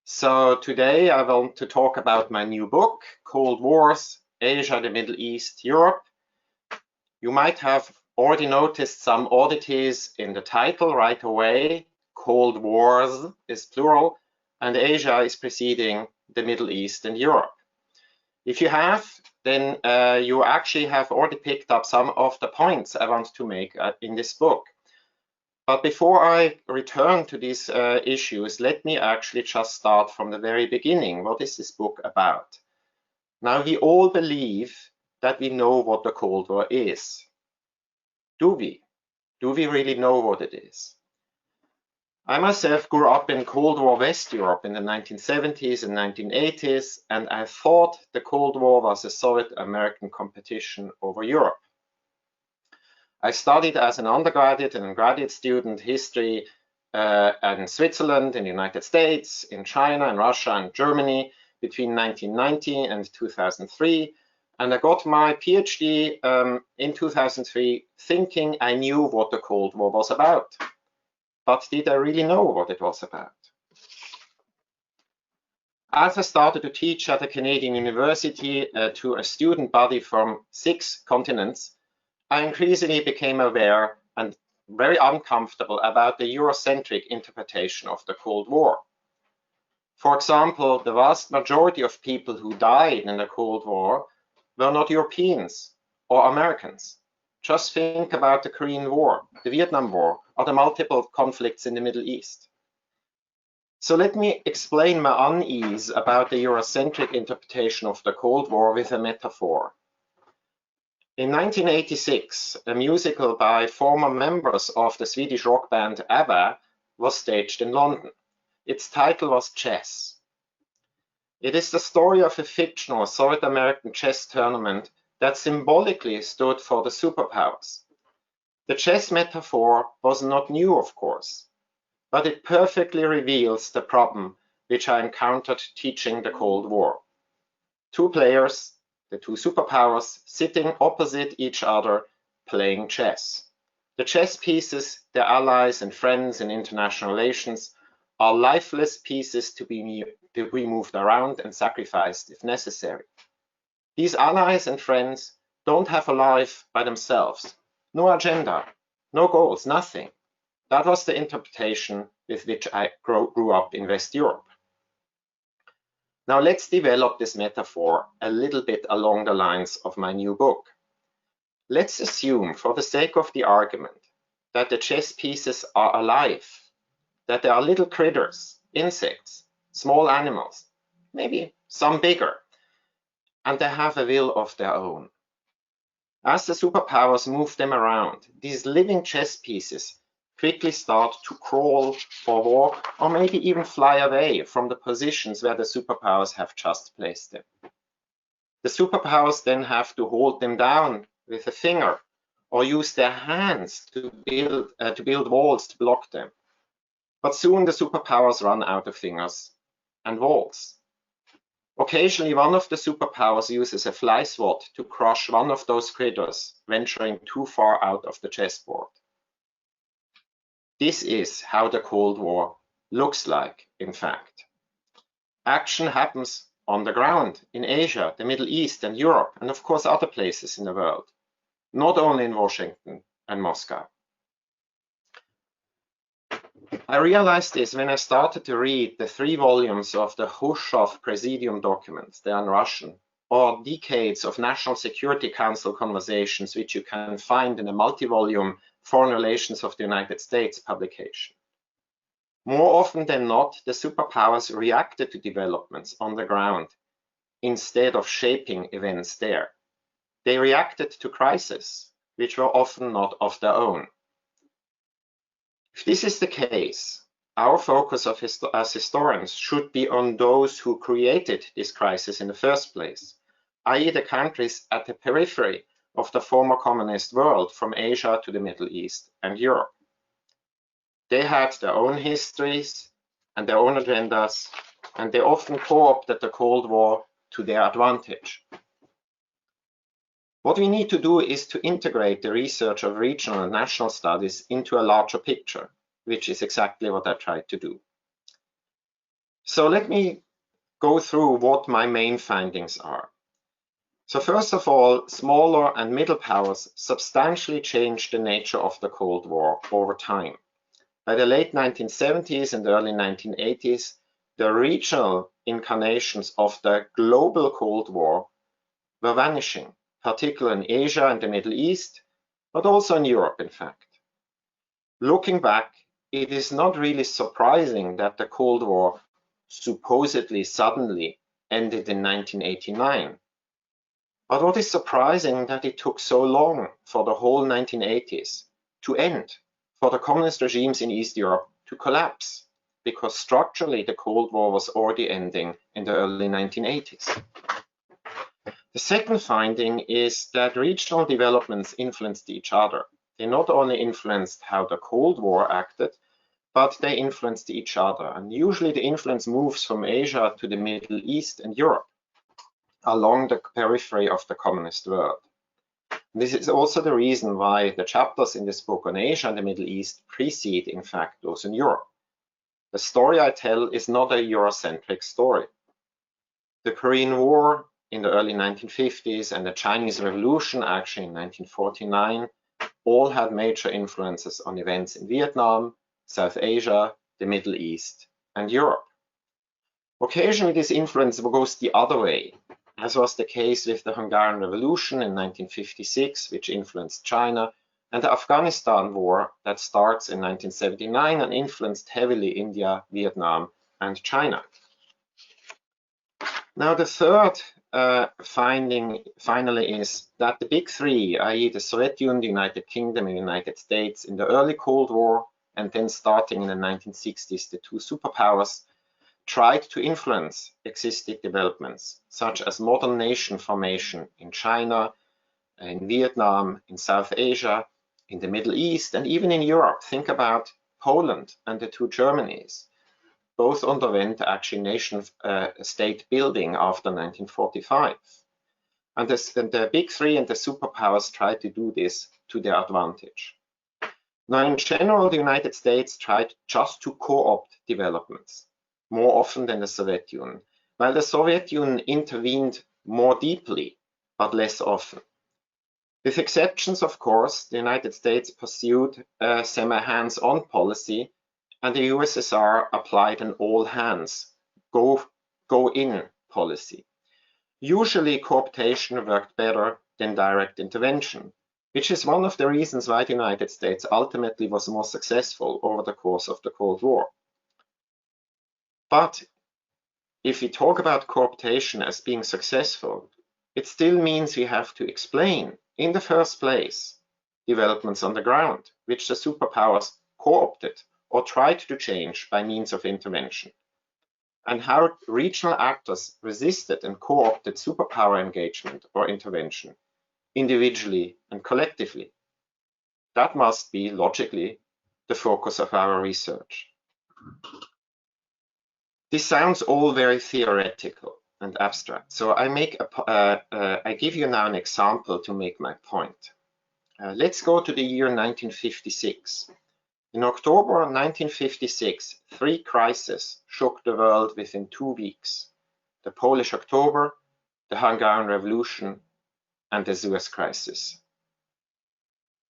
So today I want to talk about my new book, Cold Wars, Asia, the Middle East, Europe. You might have already noticed some oddities in the title right away. Cold Wars is plural, and Asia is preceding the Middle East and Europe. If you have, then you actually have already picked up some of the points I want to make in this book. But before I return to these issues, let me actually just start from the very beginning. What is this book about? Now, we all believe that we know what the Cold War is. Do we? Do we really know what it is? I myself grew up in Cold War West Europe in the 1970s and 1980s, and I thought the Cold War was a Soviet-American competition over Europe. I studied as an undergraduate and graduate student history in Switzerland, in the United States, in China, in Russia, and Germany between 1990 and 2003. And I got my PhD in 2003 thinking I knew what the Cold War was about. But did I really know what it was about? As I started to teach at a Canadian university to a student body from 6 continents, I increasingly became aware and very uncomfortable about the Eurocentric interpretation of the Cold War. For example, the vast majority of people who died in the Cold War were not Europeans or Americans. Just think about the Korean War, the Vietnam War, or the multiple conflicts in the Middle East. So let me explain my unease about the Eurocentric interpretation of the Cold War with a metaphor. In 1986, a musical by former members of the Swedish rock band ABBA was staged in London. Its title was Chess. It is the story of a fictional Soviet-American chess tournament that symbolically stood for the superpowers. The chess metaphor was not new, of course, but it perfectly reveals the problem which I encountered teaching the Cold War. 2 players, the 2 superpowers, sitting opposite each other, playing chess. The chess pieces, their allies and friends in international relations, are lifeless pieces to be moved around and sacrificed if necessary. These allies and friends don't have a life by themselves, no agenda, no goals, nothing. That was the interpretation with which I grew up in West Europe. Now let's develop this metaphor a little bit along the lines of my new book. Let's assume, for the sake of the argument, that the chess pieces are alive, that they are little critters, insects, small animals, maybe some bigger, and they have a will of their own. As the superpowers move them around, these living chess pieces quickly start to crawl or walk or maybe even fly away from the positions where the superpowers have just placed them. The superpowers then have to hold them down with a finger or use their hands to build walls to block them. But soon the superpowers run out of fingers and walls. Occasionally, one of the superpowers uses a fly swat to crush one of those critters venturing too far out of the chessboard. This is how the Cold War looks like, in fact. Action happens on the ground in Asia, the Middle East, and Europe, and of course other places in the world, not only in Washington and Moscow. I realized this when I started to read the 3 volumes of the Khrushchev Presidium documents, they are in Russian, or decades of National Security Council conversations, which you can find in a multi-volume Foreign Relations of the United States publication. More often than not, the superpowers reacted to developments on the ground instead of shaping events there. They reacted to crises, which were often not of their own. If this is the case, our focus as historians should be on those who created this crisis in the first place, i.e. the countries at the periphery of the former communist world, from Asia to the Middle East and Europe. They had their own histories and their own agendas, and they often co-opted the Cold War to their advantage. What we need to do is to integrate the research of regional and national studies into a larger picture, which is exactly what I tried to do. So let me go through what my main findings are. So first of all, smaller and middle powers substantially changed the nature of the Cold War over time. By the late 1970s and early 1980s, the regional incarnations of the global Cold War were vanishing, particularly in Asia and the Middle East, but also in Europe, in fact. Looking back, it is not really surprising that the Cold War supposedly suddenly ended in 1989. But what is surprising that it took so long for the whole 1980s to end, for the communist regimes in East Europe to collapse, because structurally the Cold War was already ending in the early 1980s. The second finding is that regional developments influenced each other. They not only influenced how the Cold War acted, but they influenced each other. And usually the influence moves from Asia to the Middle East and Europe, along the periphery of the communist world. This is also the reason why the chapters in this book on Asia and the Middle East precede, in fact, those in Europe. The story I tell is not a Eurocentric story. The Korean War in the early 1950s and the Chinese Revolution, actually in 1949, all had major influences on events in Vietnam, South Asia, the Middle East, and Europe. Occasionally, this influence goes the other way, as was the case with the Hungarian Revolution in 1956, which influenced China, and the Afghanistan War that starts in 1979 and influenced heavily India, Vietnam, and China. Now, the third finding, finally, is that the big three, i.e. the Soviet Union, the United Kingdom, and the United States, in the early Cold War, and then starting in the 1960s, the two superpowers, tried to influence existing developments, such as modern nation formation in China, in Vietnam, in South Asia, in the Middle East, and even in Europe. Think about Poland and the two Germanys. Both underwent actually nation-state building after 1945. And the big three and the superpowers tried to do this to their advantage. Now, in general, the United States tried just to co-opt developments, more often than the Soviet Union, while the Soviet Union intervened more deeply, but less often. With exceptions, of course, the United States pursued a semi-hands-on policy, and the USSR applied an all-hands, go-in policy. Usually, cooptation worked better than direct intervention, which is one of the reasons why the United States ultimately was more successful over the course of the Cold War. But if we talk about cooptation as being successful, it still means we have to explain, in the first place, developments on the ground, which the superpowers co-opted or tried to change by means of intervention, and how regional actors resisted and co-opted superpower engagement or intervention, individually and collectively. That must be, logically, the focus of our research. This sounds all very theoretical and abstract, so I give you now an example to make my point. Let's go to the year 1956. In October 1956, three crises shook the world within 2 weeks: the Polish October, the Hungarian Revolution, and the Suez Crisis.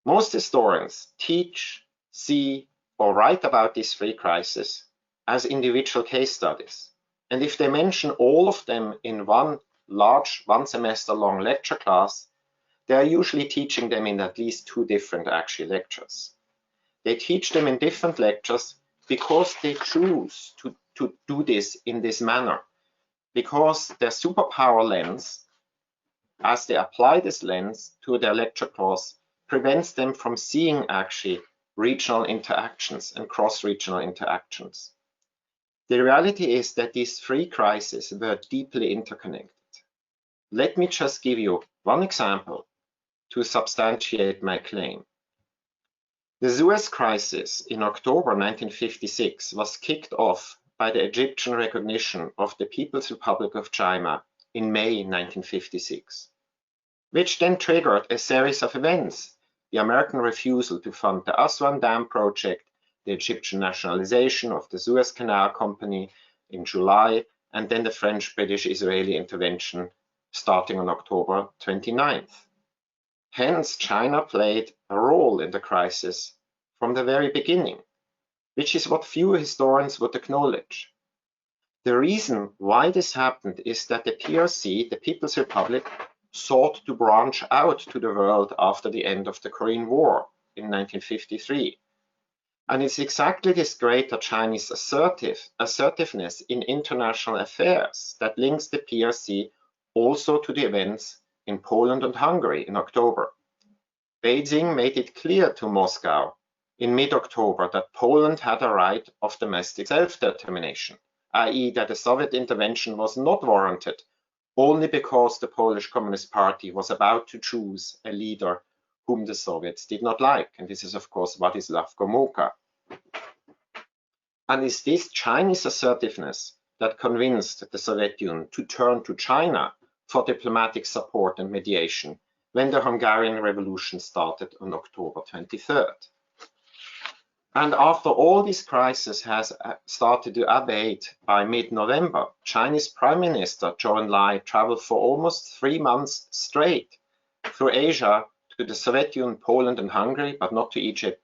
Most historians teach, see, or write about these three crises as individual case studies. And if they mention all of them in one large, one semester long lecture class, they are usually teaching them in at least 2 different actual lectures. They teach them in different lectures because they choose to do this in this manner, because their superpower lens, as they apply this lens to their lecture course, prevents them from seeing actually regional interactions and cross-regional interactions. The reality is that these three crises were deeply interconnected. Let me just give you one example to substantiate my claim. The Suez Crisis in October 1956 was kicked off by the Egyptian recognition of the People's Republic of China in May 1956, which then triggered a series of events: the American refusal to fund the Aswan Dam project, the Egyptian nationalization of the Suez Canal Company, in July, and then the French-British-Israeli intervention starting on October 29th. Hence, China played a role in the crisis from the very beginning, which is what few historians would acknowledge. The reason why this happened is that the PRC, the People's Republic, sought to branch out to the world after the end of the Korean War in 1953. And it's exactly this greater Chinese assertiveness in international affairs that links the PRC also to the events in Poland and Hungary in October. Beijing made it clear to Moscow in mid-October that Poland had a right of domestic self-determination, i.e. that a Soviet intervention was not warranted only because the Polish Communist Party was about to choose a leader whom the Soviets did not like. And this is, of course, Władysław Gomułka. And it's this Chinese assertiveness that convinced the Soviet Union to turn to China for diplomatic support and mediation when the Hungarian Revolution started on October 23rd. And after all this crisis has started to abate by mid-November, Chinese Prime Minister Zhou Enlai traveled for almost 3 months straight through Asia to the Soviet Union, Poland and Hungary, but not to Egypt,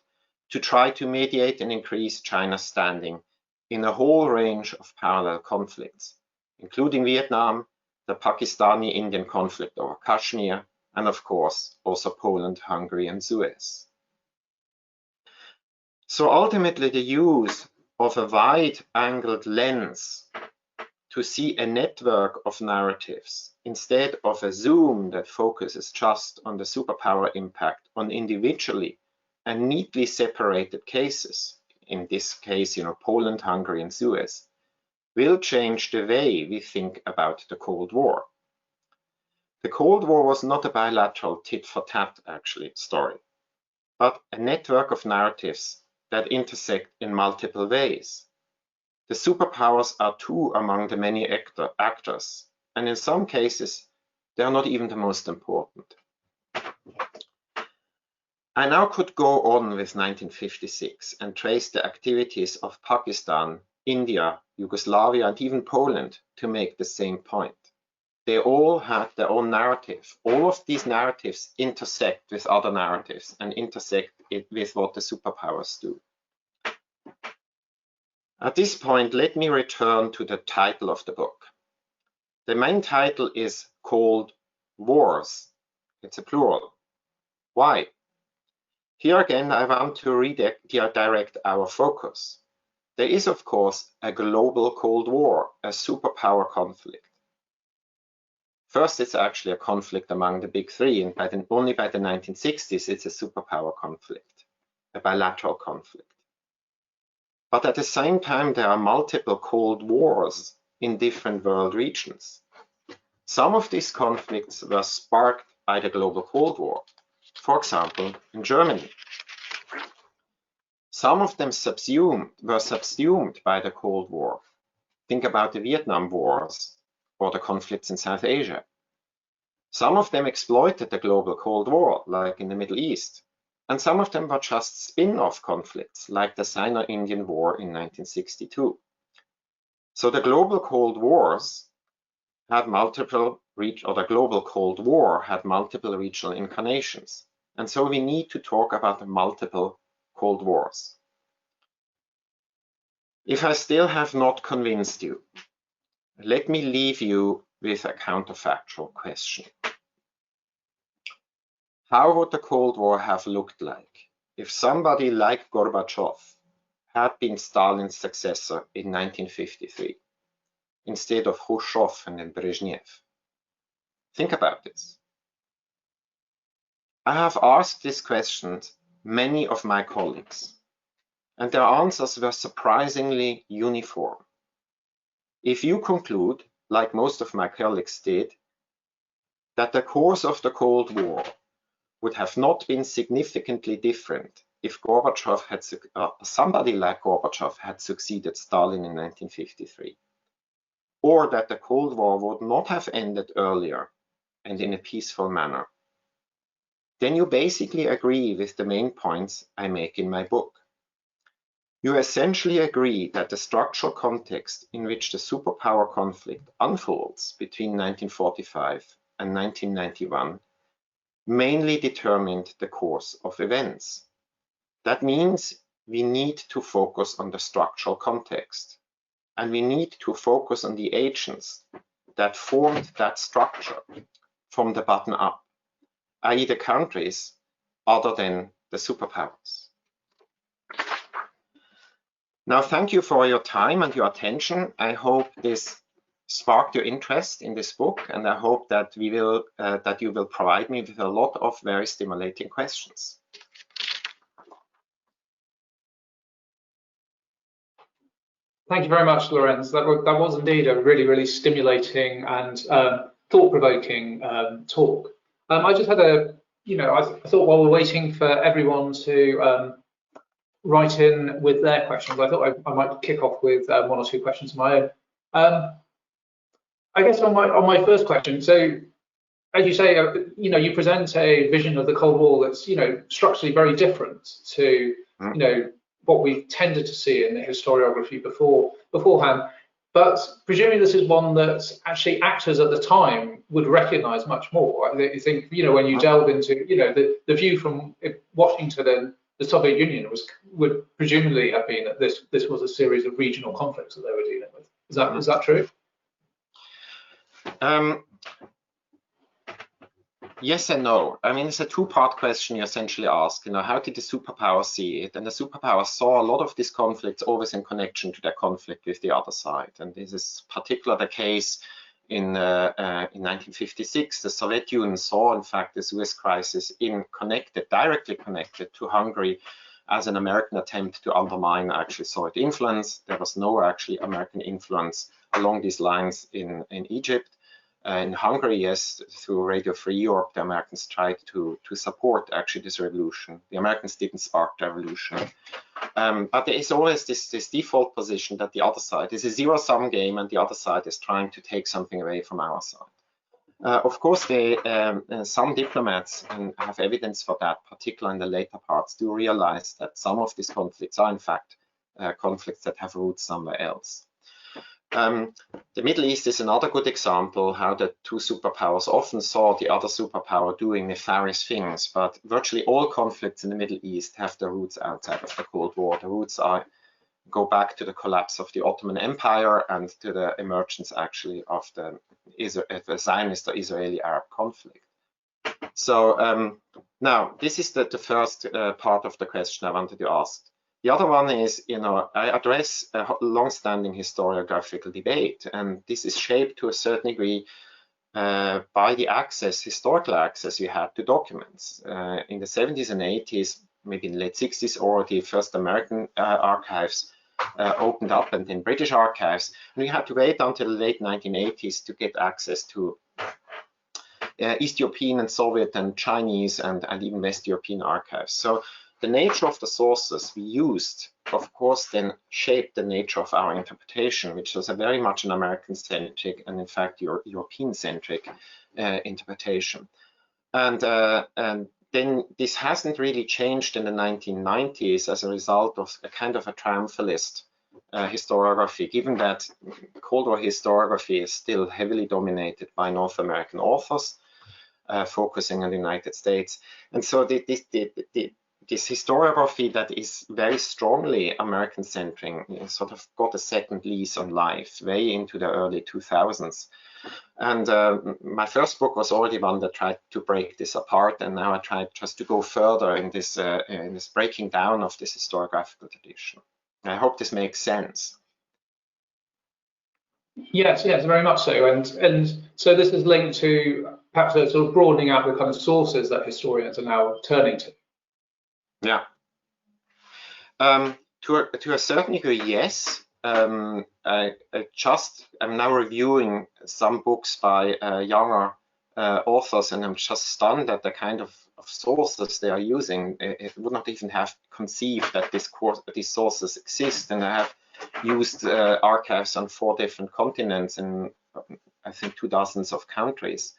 to try to mediate and increase China's standing in a whole range of parallel conflicts, including Vietnam, the Pakistani-Indian conflict over Kashmir, and of course also Poland, Hungary and Suez. So ultimately the use of a wide-angled lens to see a network of narratives instead of a zoom that focuses just on the superpower impact on individually and neatly separated cases, in this case, Poland, Hungary and Suez, will change the way we think about the Cold War. The Cold War was not a bilateral tit-for-tat story, but a network of narratives that intersect in multiple ways. The superpowers are two among the many actors, and in some cases, they are not even the most important. I now could go on with 1956 and trace the activities of Pakistan, India, Yugoslavia, and even Poland to make the same point. They all had their own narrative. All of these narratives intersect with other narratives and intersect with what the superpowers do. At this point, let me return to the title of the book. The main title is called Wars. It's a plural. Why? Here again, I want to redirect our focus. There is, of course, a global Cold War, a superpower conflict. First, it's actually a conflict among the big three, and only by the 1960s, it's a superpower conflict, a bilateral conflict. But at the same time, there are multiple Cold Wars in different world regions. Some of these conflicts were sparked by the global Cold War, for example, in Germany. Some of them were subsumed by the Cold War. Think about the Vietnam Wars or the conflicts in South Asia. Some of them exploited the global Cold War, like in the Middle East, and some of them were just spin-off conflicts, like the Sino-Indian War in 1962. So the global Cold Wars had the global Cold War had multiple regional incarnations, and so we need to talk about the multiple Cold Wars. If I still have not convinced you, let me leave you with a counterfactual question. How would the Cold War have looked like if somebody like Gorbachev had been Stalin's successor in 1953 instead of Khrushchev and then Brezhnev? Think about this. I have asked these questions many of my colleagues, and their answers were surprisingly uniform. If you conclude, like most of my colleagues did, that the course of the Cold War would have not been significantly different if somebody like Gorbachev had succeeded Stalin in 1953, or that the Cold War would not have ended earlier and in a peaceful manner, then you basically agree with the main points I make in my book. You essentially agree that the structural context in which the superpower conflict unfolds between 1945 and 1991 mainly determined the course of events. That means we need to focus on the structural context, and we need to focus on the agents that formed that structure from the bottom up, i.e. the countries other than the superpowers. Now, thank you for your time and your attention. I hope this sparked your interest in this book, and I hope that you will provide me with a lot of very stimulating questions. Thank you very much, Lorenz. That was indeed a really, really stimulating and thought-provoking talk. I just had I thought while we're waiting for everyone to write in with their questions, I thought I might kick off with one or two questions of my own. I guess on my first question, so as you say, you present a vision of the Cold War that's, structurally very different to, what we've tended to see in the historiography beforehand. But presumably this is one that actually actors at the time would recognize much more. I think, when you delve into, the view from Washington and the Soviet Union would presumably have been that this was a series of regional conflicts that they were dealing with. Is that true? Yes and no. I mean, it's a two-part question you essentially ask. How did the superpowers see it? And the superpowers saw a lot of these conflicts always in connection to their conflict with the other side. And this is particularly the case in 1956. The Soviet Union saw, in fact, the Suez Crisis directly connected to Hungary as an American attempt to undermine actually Soviet influence. There was no actually American influence along these lines in Egypt. In Hungary, yes, through Radio Free Europe, the Americans tried to support actually this revolution. The Americans didn't spark the revolution. But there is always this default position that the other side is a zero-sum game and the other side is trying to take something away from our side. Of course, some diplomats have evidence for that, particularly in the later parts, do realize that some of these conflicts are in fact conflicts that have roots somewhere else. The Middle East is another good example how the two superpowers often saw the other superpower doing nefarious things, but virtually all conflicts in the Middle East have their roots outside of the Cold War. The roots go back to the collapse of the Ottoman Empire and to the emergence actually of the Zionist or Israeli-Arab conflict. So now this is the first part of the question I wanted to ask. The other one is, I address a long-standing historiographical debate, and this is shaped to a certain degree by the historical access we had to documents. In the 70s and 80s, maybe in the late 60s, already first American archives opened up, and then British archives. And we had to wait until the late 1980s to get access to East European and Soviet and Chinese and even West European archives. So the nature of the sources we used, of course, then shaped the nature of our interpretation, which was a very much an American-centric and, in fact, European-centric interpretation. And then this hasn't really changed in the 1990s as a result of a kind of a triumphalist historiography, given that Cold War historiography is still heavily dominated by North American authors, focusing on the United States. And so this historiography that is very strongly American-centric sort of got a second lease on life way into the early 2000s. And my first book was already one that tried to break this apart, and now I tried just to go further in this breaking down of this historiographical tradition. I hope this makes sense. Yes, very much so. And so this is linked to perhaps a sort of broadening out the kind of sources that historians are now turning to. Yeah. To a certain degree, yes. I'm now reviewing some books by younger authors, and I'm just stunned at the kind of sources they are using. It would not even have conceived that these sources exist, and I have used archives on 4 different continents in, I think, 2 dozens of countries.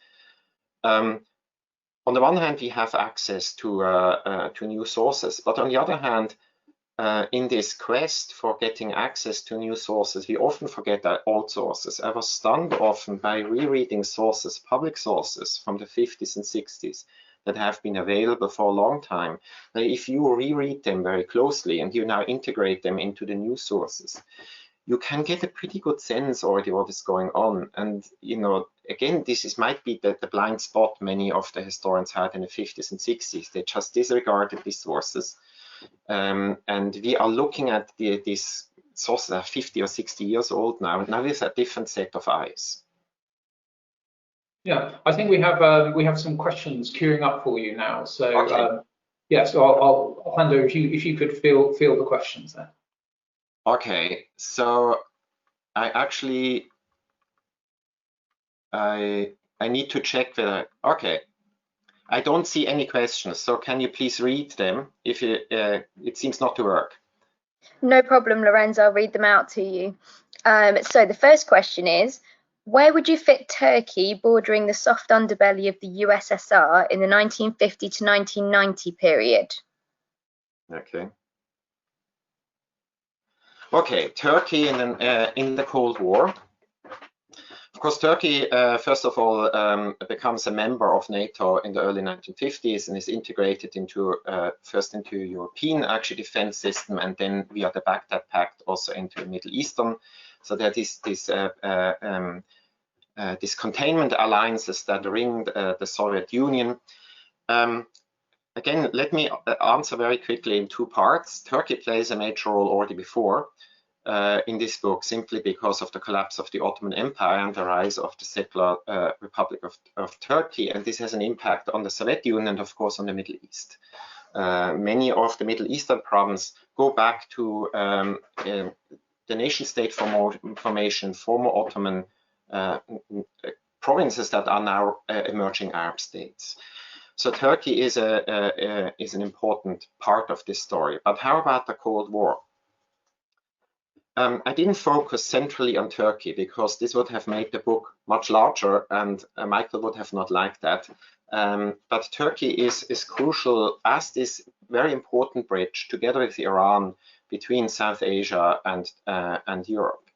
On the one hand, we have access to new sources, but on the other hand, in this quest for getting access to new sources, we often forget our old sources. I was stunned often by rereading sources, public sources from the 50s and 60s that have been available for a long time. Now, if you reread them very closely and you now integrate them into the new sources, you can get a pretty good sense already what is going on. And, you know, again, might be the blind spot many of the historians had in the 50s and 60s. They just disregarded these sources. And we are looking at these sources that are 50 or 60 years old now, and now with a different set of eyes. Yeah, I think we have some questions queuing up for you now. So okay. Yeah, so I'll hand over if you could field the questions there. Okay, so I actually I need to check whether, okay. I don't see any questions, so can you please read them? If you, it seems not to work. No problem, Lorenz. I'll read them out to you. So the first question is, where would you fit Turkey bordering the soft underbelly of the USSR in the 1950 to 1990 period? Okay. Okay, Turkey in the Cold War. Of course, Turkey, first of all, becomes a member of NATO in the early 1950s and is integrated into, first into European actually defense system, and then via the Baghdad Pact also into the Middle Eastern. So there is this containment alliances that ringed the Soviet Union. Again, let me answer very quickly in two parts. Turkey plays a major role already before. In this book, simply because of the collapse of the Ottoman Empire and the rise of the secular Republic of Turkey, and this has an impact on the Soviet Union and of course on the Middle East. Many of the Middle Eastern problems go back to the nation-state formation, former Ottoman provinces that are now emerging Arab states. So Turkey is an important part of this story. But how about the Cold War? I didn't focus centrally on Turkey because this would have made the book much larger, and Michael would have not liked that. But Turkey is crucial as this very important bridge, together with Iran, between South Asia and Europe.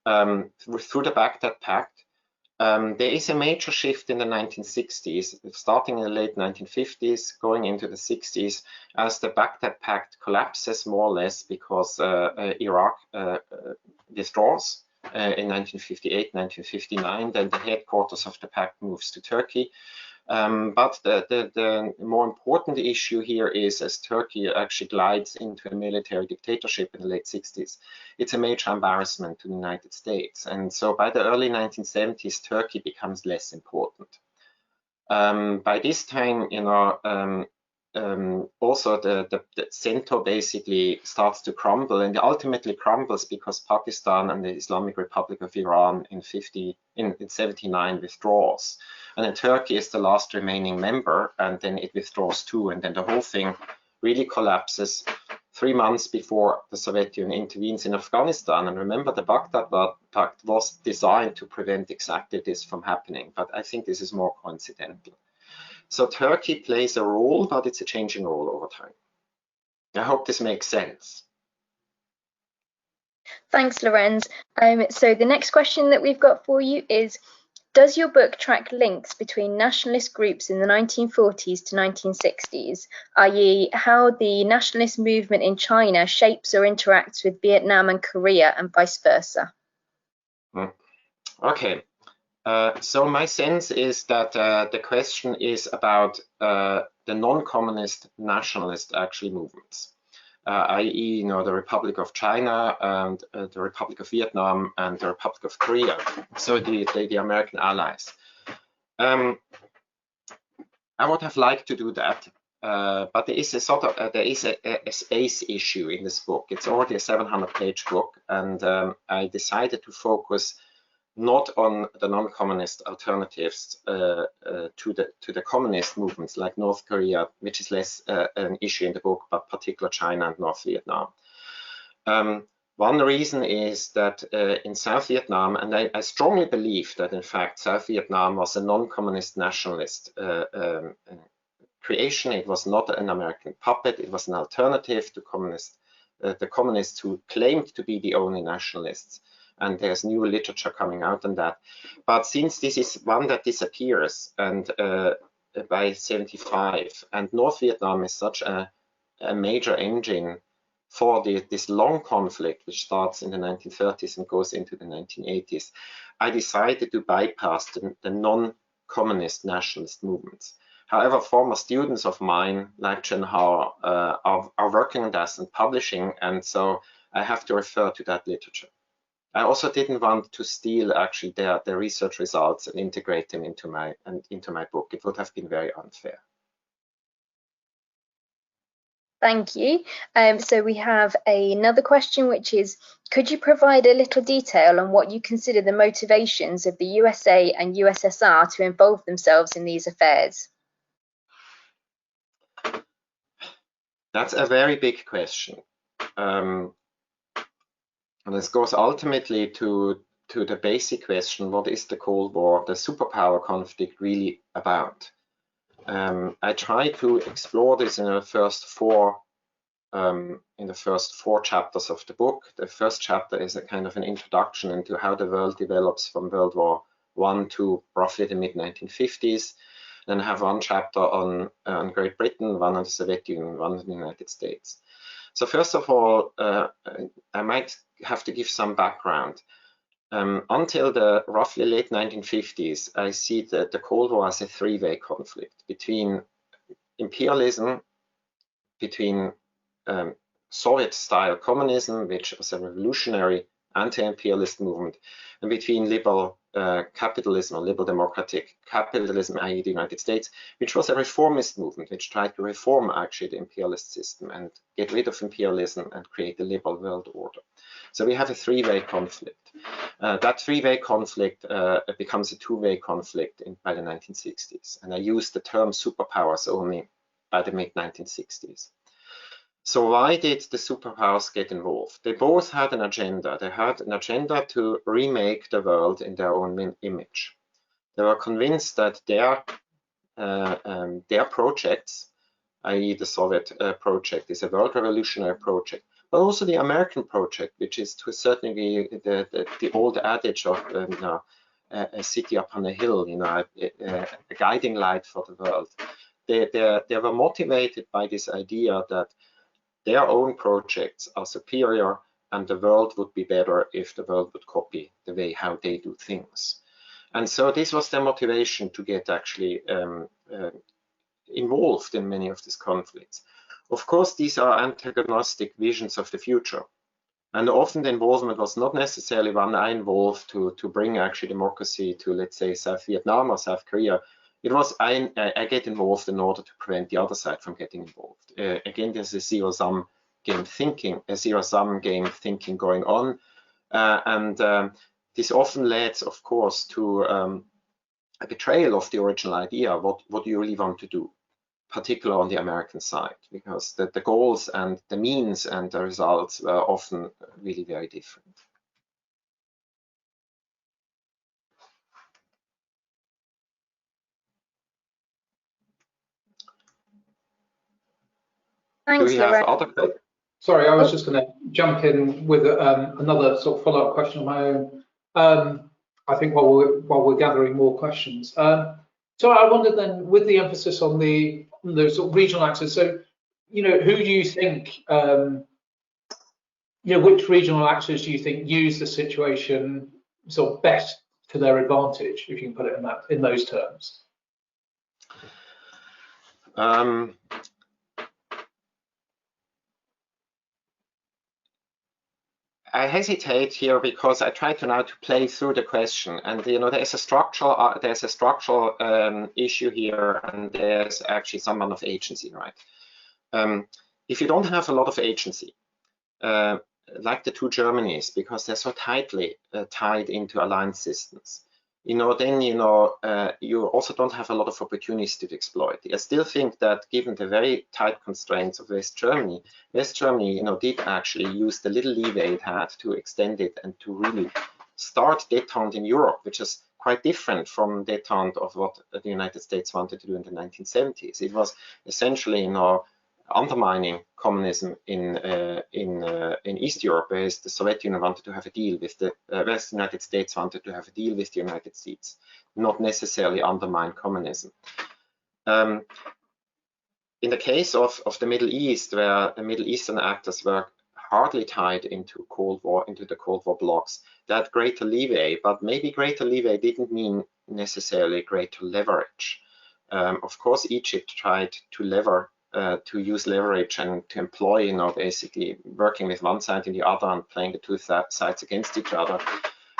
Through the Baghdad Pact, there is a major shift in the 1960s, starting in the late 1950s, going into the 60s, as the Baghdad Pact collapses more or less because Iraq withdraws in 1958, 1959. Then the headquarters of the pact moves to Turkey. But the more important issue here is, as Turkey actually glides into a military dictatorship in the late 60s, it's a major embarrassment to the United States. And so by the early 1970s, Turkey becomes less important. By this time, you know, also the center basically starts to crumble, and it ultimately crumbles because Pakistan and the Islamic Republic of Iran in 79 withdraws. And then Turkey is the last remaining member, and then it withdraws too, and then the whole thing really collapses 3 months before the Soviet Union intervenes in Afghanistan. And remember, the Baghdad Pact was designed to prevent exactly this from happening, but I think this is more coincidental. So Turkey plays a role, but it's a changing role over time. I hope this makes sense. Thanks, Lorenz. So the next question that we've got for you is, does your book track links between nationalist groups in the 1940s to 1960s, i.e. how the nationalist movement in China shapes or interacts with Vietnam and Korea and vice versa? Okay. So my sense is that the question is about the non-communist nationalist actually movements, i.e., you know, the Republic of China and the Republic of Vietnam and the Republic of Korea, so the American allies. I would have liked to do that, but there is a sort of a space issue in this book. It's already a 700-page book, and I decided to focus not on the non-communist alternatives to the communist movements like North Korea, which is less an issue in the book, but particular China and North Vietnam. One reason is that in South Vietnam, and I strongly believe that in fact South Vietnam was a non-communist nationalist creation. It was not an American puppet. It was an alternative to communist the communists who claimed to be the only nationalists. And there's new literature coming out on that. But since this is one that disappears, and by 75, and North Vietnam is such a major engine for this long conflict, which starts in the 1930s and goes into the 1980s, I decided to bypass the non-communist nationalist movements. However, former students of mine, like Chen Hao, are working on this and publishing, and so I have to refer to that literature. I also didn't want to steal actually their research results and integrate them into my book. It would have been very unfair. Thank you. So we have another question, which is, could you provide a little detail on what you consider the motivations of the USA and USSR to involve themselves in these affairs? That's a very big question. And this goes ultimately to the basic question, what is the Cold War, the superpower conflict, really about? I try to explore this in the first four chapters of the book. The first chapter is a kind of an introduction into how the world develops from World War I to roughly the mid-1950s. Then I have one chapter on Great Britain, one on the Soviet Union, one on the United States. So first of all, I might have to give some background. Until the roughly late 1950s, I see the Cold War as a three-way conflict between imperialism, between Soviet-style communism, which was a revolutionary anti-imperialist movement, and between liberal capitalism or liberal democratic capitalism, i.e. the United States, which was a reformist movement, which tried to reform actually the imperialist system and get rid of imperialism and create a liberal world order. So we have a three-way conflict. That three-way conflict becomes a two-way conflict by the 1960s. And I use the term superpowers only by the mid-1960s. So why did the superpowers get involved? They both had an agenda. They had an agenda to remake the world in their own image. They were convinced that their projects, i.e. the Soviet project, is a world revolutionary project, but also the American project, which is to a certain degree the old adage of a city upon a hill, a guiding light for the world. They were motivated by this idea that their own projects are superior and the world would be better if the world would copy the way how they do things. And so this was their motivation to get actually involved in many of these conflicts. Of course, these are antagonistic visions of the future. And often the involvement was not necessarily one I involved to bring actually democracy to, let's say, South Vietnam or South Korea. It was I get involved in order to prevent the other side from getting involved. Again, there's a zero-sum game thinking, going on, and this often leads, of course, to a betrayal of the original idea. What do you really want to do, particularly on the American side, because the goals and the means and the results were often really very different. Thanks, do we have other questions? Sorry, I was just going to jump in with another sort of follow-up question of my own. I think while we're gathering more questions. So I wondered then, with the emphasis on the sort of regional axis, so who do you think, which regional axis do you think use the situation sort of best to their advantage, if you can put it in those terms? I hesitate here because I try to now to play through the question, and there's a structural issue here, and there's actually some amount of agency, right? If you don't have a lot of agency, like the two Germanys, because they're so tightly tied into alliance systems, then you also don't have a lot of opportunities to exploit. I still think that given the very tight constraints of West Germany, did actually use the little leeway it had to extend it and to really start détente in Europe, which is quite different from détente of what the United States wanted to do in the 1970s. It was essentially, undermining communism in East Europe, whereas the Soviet Union wanted to have a deal with the West United States wanted to have a deal with the United States, not necessarily undermine communism. In the case of the Middle East, where the Middle Eastern actors were hardly tied into the Cold War blocks, they had greater leeway, but maybe greater leeway didn't mean necessarily greater leverage. Of course, Egypt tried to use leverage and to employ, basically working with one side and the other and playing the two sides against each other.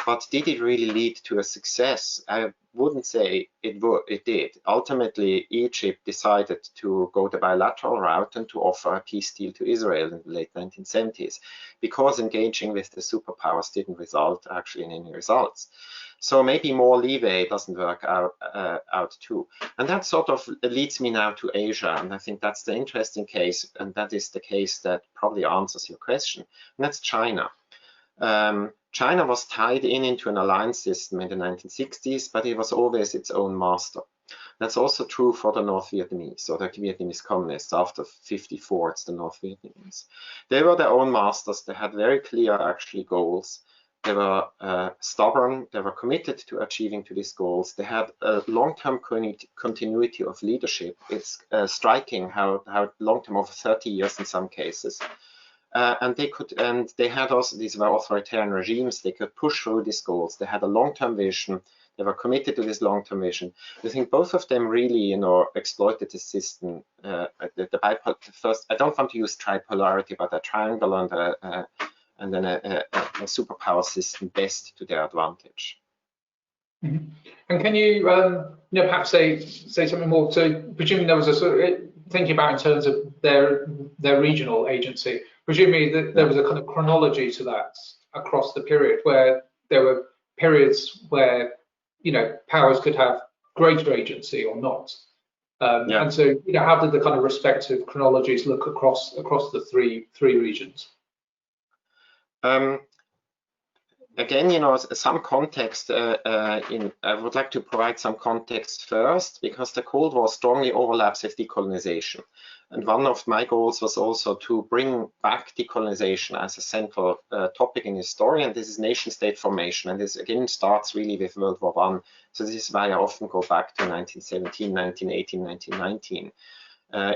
But did it really lead to a success? I wouldn't say it did. Ultimately, Egypt decided to go the bilateral route and to offer a peace deal to Israel in the late 1970s, because engaging with the superpowers didn't result actually in any results. So maybe more leeway doesn't work out too. And that sort of leads me now to Asia. And I think that's the interesting case. And that is the case that probably answers your question. And that's China. China was tied into an alliance system in the 1960s, but it was always its own master. That's also true for the North Vietnamese, or the Vietnamese communists. After 54, it's the North Vietnamese. They were their own masters. They had very clear, actually, goals. They were stubborn. They were committed to achieving to these goals. They had a long-term continuity of leadership. It's striking how long-term, over 30 years in some cases. And they had also, these were authoritarian regimes. They could push through these goals. They had a long-term vision. They were committed to this long-term vision. I think both of them really, exploited the system. First, I don't want to use tripolarity, but a triangle and then a superpower system best to their advantage. Mm-hmm. And can you, perhaps say something more? So, presuming there was a sort of thinking about in terms of their regional agency. Presumably that there was a kind of chronology to that across the period, where there were periods where powers could have greater agency or not. And so, how did the kind of respective chronologies look across the three regions? Again, some context. I would like to provide some context first, because the Cold War strongly overlaps with decolonization. And one of my goals was also to bring back decolonization as a central topic in history, and this is nation-state formation. And this again starts really with World War I. So this is why I often go back to 1917, 1918, 1919.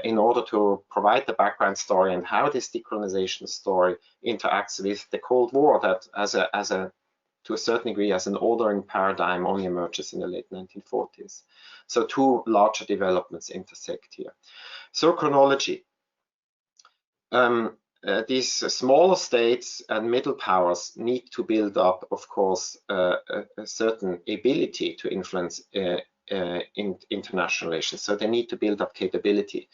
In order to provide the background story and how this decolonization story interacts with the Cold War, that to a certain degree, as an ordering paradigm, only emerges in the late 1940s. So two larger developments intersect here. So chronology. These smaller states and middle powers need to build up, of course, a certain ability to influence in international relations. So they need to build up capability.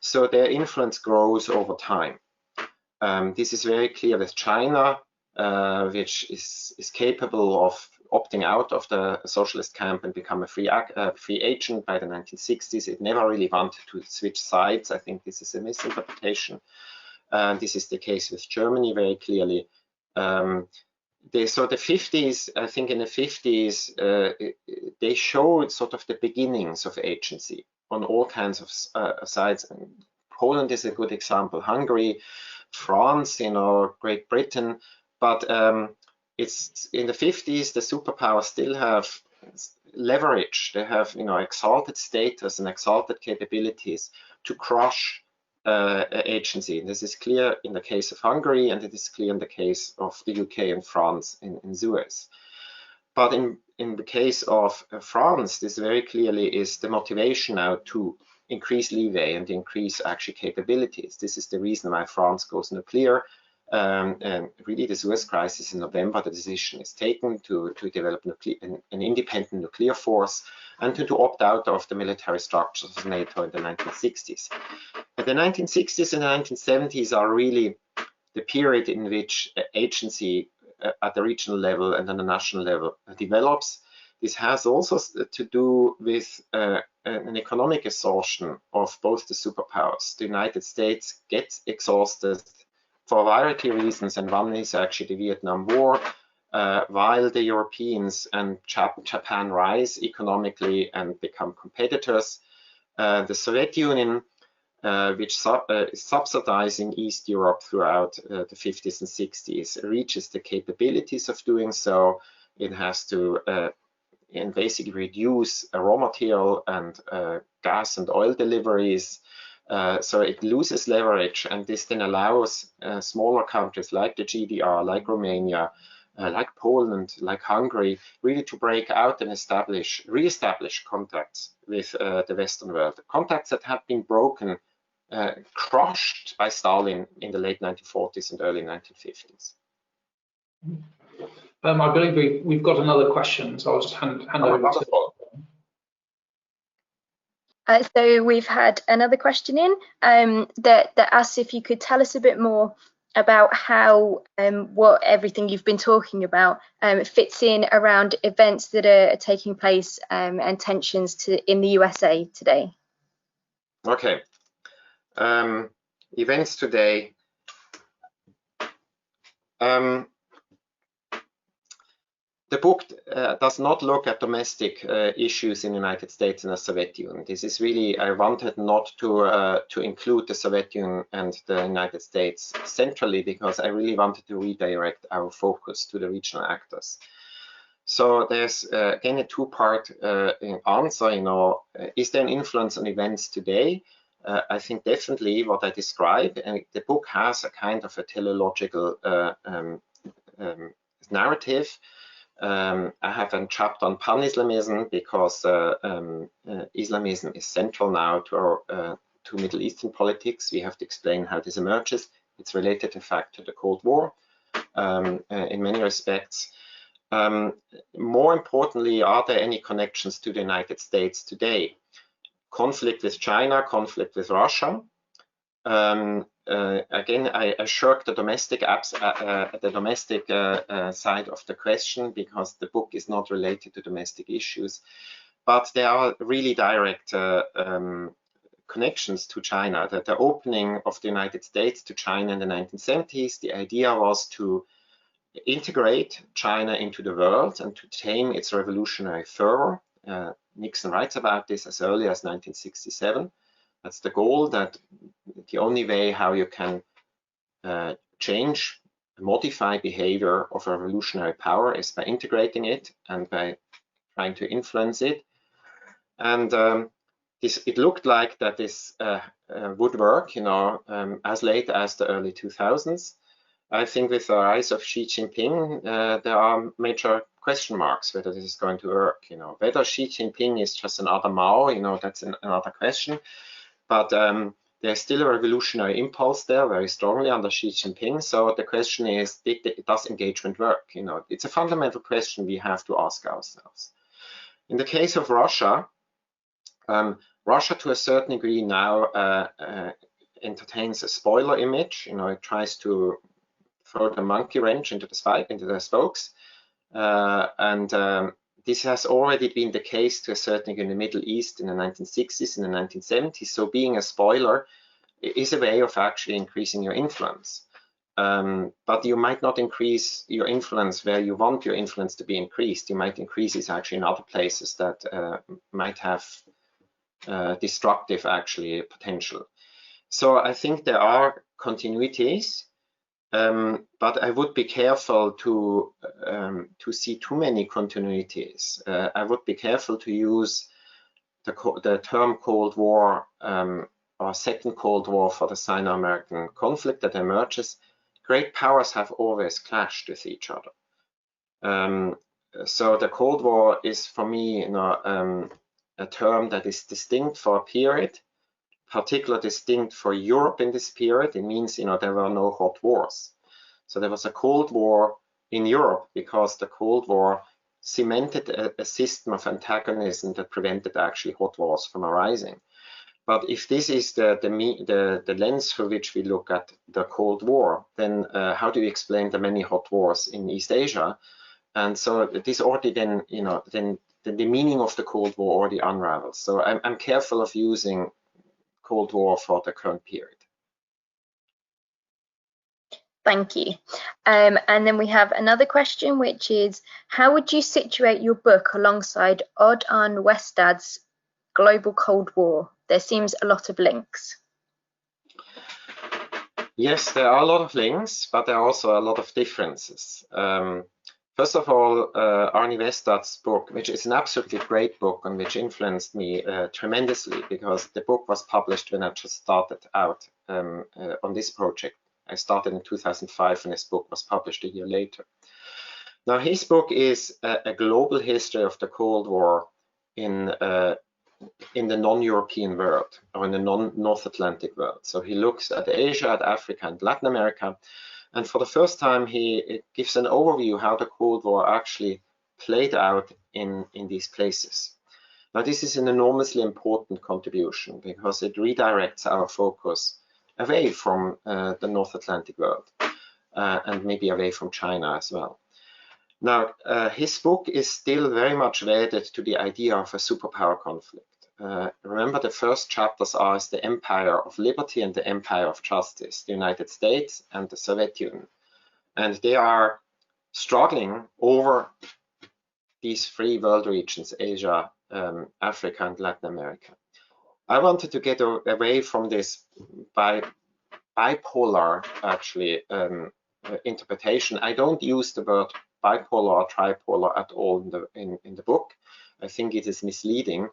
So their influence grows over time. This is very clear with China, which is capable of opting out of the socialist camp and become a free agent by the 1960s. It never really wanted to switch sides. I think this is a misinterpretation. This is the case with Germany very clearly. So the 50s, I think in the 50s, they showed sort of the beginnings of agency on all kinds of sides. And Poland is a good example, Hungary, France, Great Britain. But it's in the 50s, the superpowers still have leverage. They have, exalted status and exalted capabilities to crush agency. And this is clear in the case of Hungary, and it is clear in the case of the UK and France in Suez. But in the case of France, this very clearly is the motivation now to increase leeway and increase actually capabilities. This is the reason why France goes nuclear. And really, the Suez crisis in November, the decision is taken to develop an independent nuclear force and to opt out of the military structures of NATO in the 1960s. But the 1960s and the 1970s are really the period in which agency at the regional level and on the national level develops. This has also to do with an economic exhaustion of both the superpowers. The United States gets exhausted for a variety of reasons, and one is actually the Vietnam War, while the Europeans and Japan rise economically and become competitors. The Soviet Union which is subsidizing East Europe throughout the 50s and 60s, reaches the capabilities of doing so. It has to and basically reduce raw material and gas and oil deliveries. So it loses leverage, and this then allows smaller countries like the GDR, like Romania, like Poland, like Hungary, really to break out and re-establish contacts with the Western world. Contacts that have been broken, crushed by Stalin in the late 1940s and early 1950s. I believe we've got another question, so I'll just hand over to. So we've had another question in that asks if you could tell us a bit more about how what everything you've been talking about fits in around events that are taking place and tensions in the USA today. Okay. Events today. The book does not look at domestic issues in the United States and the Soviet Union. This is really, I wanted not to include the Soviet Union and the United States centrally, because I really wanted to redirect our focus to the regional actors. So there's again a two-part answer. Is there an influence on events today? I think definitely what I described, and the book has a kind of a teleological narrative. I have a chapter on pan-Islamism because Islamism is central now to Middle Eastern politics. We have to explain how this emerges. It's related, in fact, to the Cold War in many respects. More importantly, are there any connections to the United States today? Conflict with China, conflict with Russia. Again, I shirk the domestic side of the question because the book is not related to domestic issues, but there are really direct connections to China. The opening of the United States to China in the 1970s, the idea was to integrate China into the world and to tame its revolutionary fervor. Nixon writes about this as early as 1967. That's the goal, that the only way how you can change, modify behavior of a revolutionary power is by integrating it and by trying to influence it. And it looked like that this would work, as late as the early 2000s. I think with the rise of Xi Jinping, there are major question marks whether this is going to work. Whether Xi Jinping is just another Mao, that's another question. But there's still a revolutionary impulse there very strongly under Xi Jinping. So the question is, does engagement work? It's a fundamental question we have to ask ourselves. In the case of Russia, Russia to a certain degree now entertains a spoiler image. It tries to throw the monkey wrench into the spokes. This has already been the case to a certain degree in the Middle East in the 1960s and the 1970s. So being a spoiler is a way of actually increasing your influence. But you might not increase your influence where you want your influence to be increased. You might increase it actually in other places that might have destructive actually potential. So I think there are continuities. But I would be careful to see too many continuities. I would be careful to use the term Cold War or Second Cold War for the Sino-American conflict that emerges. Great powers have always clashed with each other. So the Cold War is, for me, a term that is distinct for a period. Particularly distinct for Europe in this period. It means, there were no hot wars. So there was a Cold War in Europe because the Cold War cemented a system of antagonism that prevented actually hot wars from arising. But if this is the lens through which we look at the Cold War, then how do we explain the many hot wars in East Asia? And so this already then, then the meaning of the Cold War already unravels. So I'm careful of using Cold War for the current period. Thank you. And then we have another question, which is, how would you situate your book alongside Odd Arne Westad's Global Cold War? There seems a lot of links. Yes, there are a lot of links, but there are also a lot of differences. First of all, Arnie Westad's book, which is an absolutely great book and which influenced me tremendously, because the book was published when I just started out on this project. I started in 2005 and his book was published a year later. Now, his book is a global history of the Cold War in the non-European world, or in the non-North Atlantic world. So he looks at Asia, at Africa, and Latin America. And for the first time, he gives an overview how the Cold War actually played out in these places. Now, this is an enormously important contribution because it redirects our focus away from the North Atlantic world and maybe away from China as well. Now, his book is still very much wedded to the idea of a superpower conflict. Remember, the first chapters are the Empire of Liberty and the Empire of Justice, the United States and the Soviet Union. And they are struggling over these three world regions, Asia, Africa, and Latin America. I wanted to get away from this bipolar, actually, interpretation. I don't use the word bipolar or tripolar at all in the book. I think it is misleading.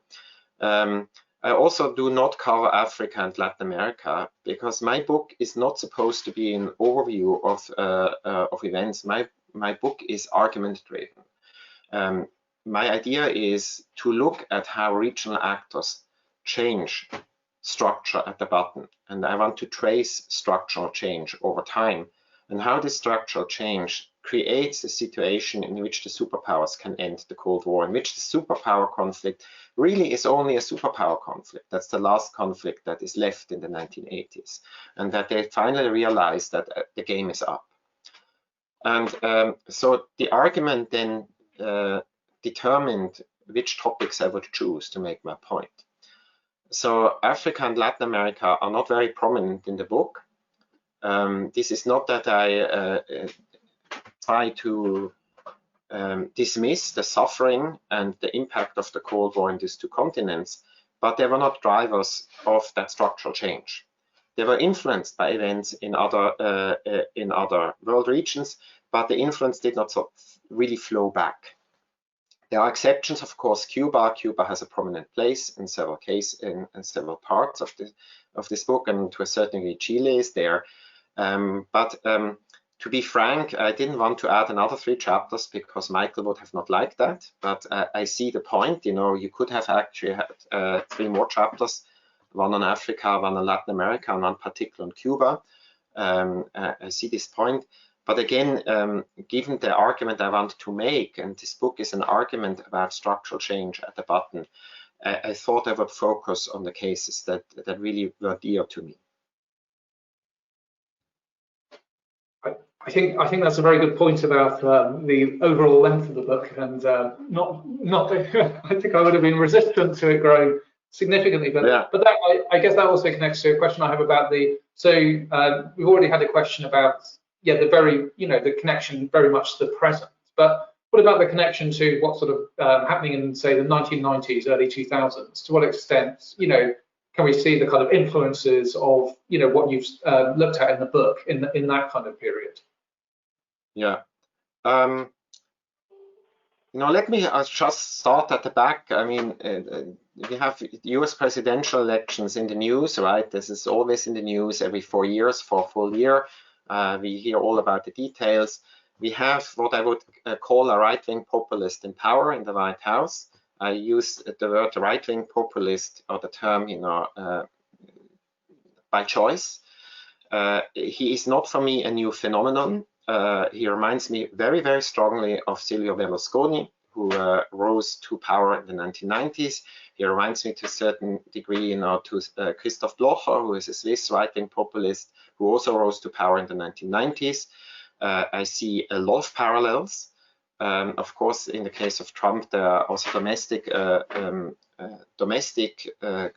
I also do not cover Africa and Latin America because my book is not supposed to be an overview of events. My book is argument-driven. My idea is to look at how regional actors change structure at the button, and I want to trace structural change over time and how this structural change creates a situation in which the superpowers can end the Cold War, in which the superpower conflict really is only a superpower conflict. That's the last conflict that is left in the 1980s, and that they finally realized that the game is up. And so the argument then determined which topics I would choose to make my point. So Africa and Latin America are not very prominent in the book. This is not that I try to dismiss the suffering and the impact of the Cold War in these two continents, but they were not drivers of that structural change. They were influenced by events in other world regions, but the influence did not really flow back. There are exceptions, of course. Cuba has a prominent place in several cases, in several parts of this book, and to a certain degree, Chile is there. To be frank, I didn't want to add another 3 chapters because Michael would have not liked that. But I see the point. You know, you could have actually had 3 more chapters, one on Africa, one on Latin America, and one particular on Cuba. I see this point. But again, given the argument I want to make, and this book is an argument about structural change at the button, I thought I would focus on the cases that really were dear to me. I think that's a very good point about the overall length of the book, and I think I would have been resistant to it growing significantly, but yeah. But that, I guess that also connects to a question I have about we've already had a question about the connection very much to the present, but what about the connection to what's sort of happening in, say, the 1990s, early 2000s? To what extent, can we see the kind of influences of, what you've looked at in the book in that kind of period? Yeah. Let me just start at the back. I mean, we have US presidential elections in the news, right? This is always in the news every 4 years for a full year. We hear all about the details. We have what I would call a right-wing populist in power in the White House. I use the word right-wing populist, or the term, by choice. He is not for me a new phenomenon. He reminds me very, very strongly of Silvio Berlusconi, who rose to power in the 1990s. He reminds me to a certain degree, to Christoph Blocher, who is a Swiss right-wing populist, who also rose to power in the 1990s. I see a lot of parallels. Of course, in the case of Trump, there are also domestic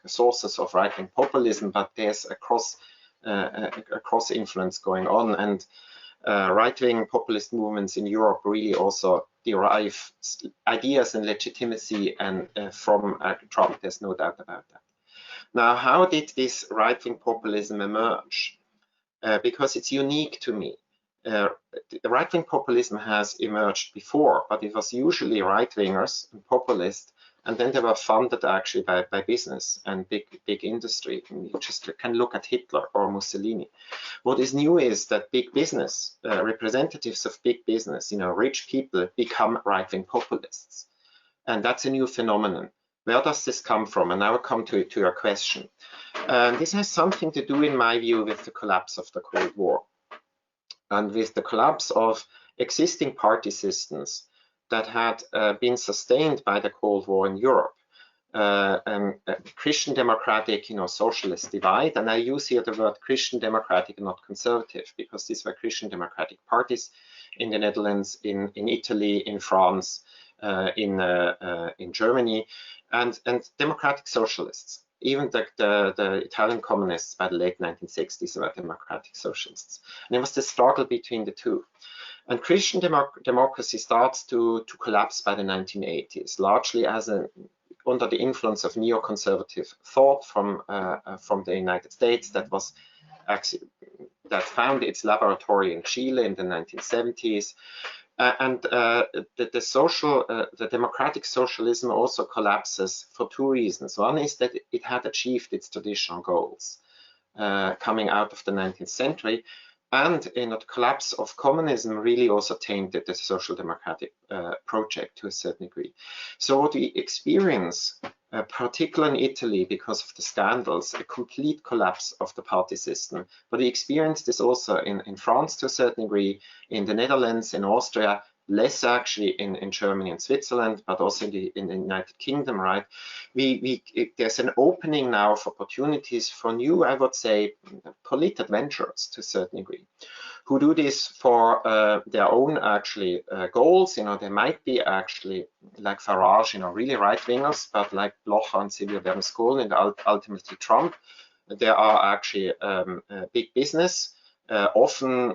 sources of right-wing populism, but there's a cross influence going on, and right-wing populist movements in Europe really also derive ideas and legitimacy from Trump. There's no doubt about that. Now, how did this right-wing populism emerge? because it's unique to me. Right-wing populism has emerged before, but it was usually right-wingers and populists, and then they were funded actually by business and big industry. And you just can look at Hitler or Mussolini. What is new is that big business, representatives of big business, rich people become right-wing populists. And that's a new phenomenon. Where does this come from? And now I come to your question. This has something to do, in my view, with the collapse of the Cold War and with the collapse of existing party systems that had been sustained by the Cold War in Europe. Christian democratic, socialist divide, and I use here the word Christian democratic and not conservative, because these were Christian democratic parties in the Netherlands, in Italy, in France, in Germany, and democratic socialists. Even the Italian communists by the late 1960s were democratic socialists. And it was the struggle between the two. And Christian democracy starts to collapse by the 1980s, largely under the influence of neoconservative thought from the United States that found its laboratory in Chile in the 1970s. The democratic socialism also collapses for two reasons. One is that it had achieved its traditional goals coming out of the 19th century, and the collapse of communism really also tainted the social democratic project to a certain degree. So what we experience, particularly in Italy, because of the scandals, a complete collapse of the party system. But we experienced this also in France to a certain degree, in the Netherlands, in Austria, less actually in Germany and Switzerland, but also in the United Kingdom, right? There's an opening now of opportunities for new, I would say, polite adventurers to a certain degree, who do this for their own actually goals. They might be actually like Farage, really right-wingers, but like Blocher and Silvio Berlusconi and ultimately Trump, there are actually big business, often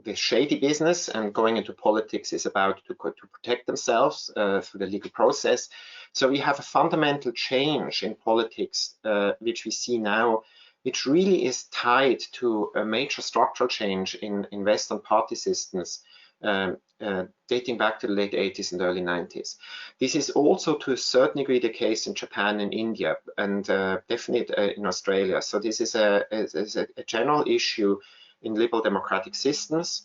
the shady business, and going into politics is about to protect themselves through the legal process. So we have a fundamental change in politics, which we see now, which really is tied to a major structural change in Western party systems dating back to the late 80s and early 90s. This is also to a certain degree the case in Japan and India, and definitely in Australia. So this is a general issue in liberal democratic systems.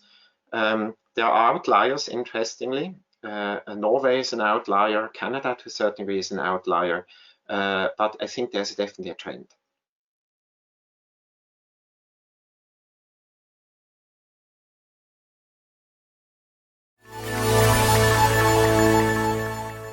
There are outliers, interestingly. Norway is an outlier, Canada to a certain degree is an outlier, but I think there's definitely a trend.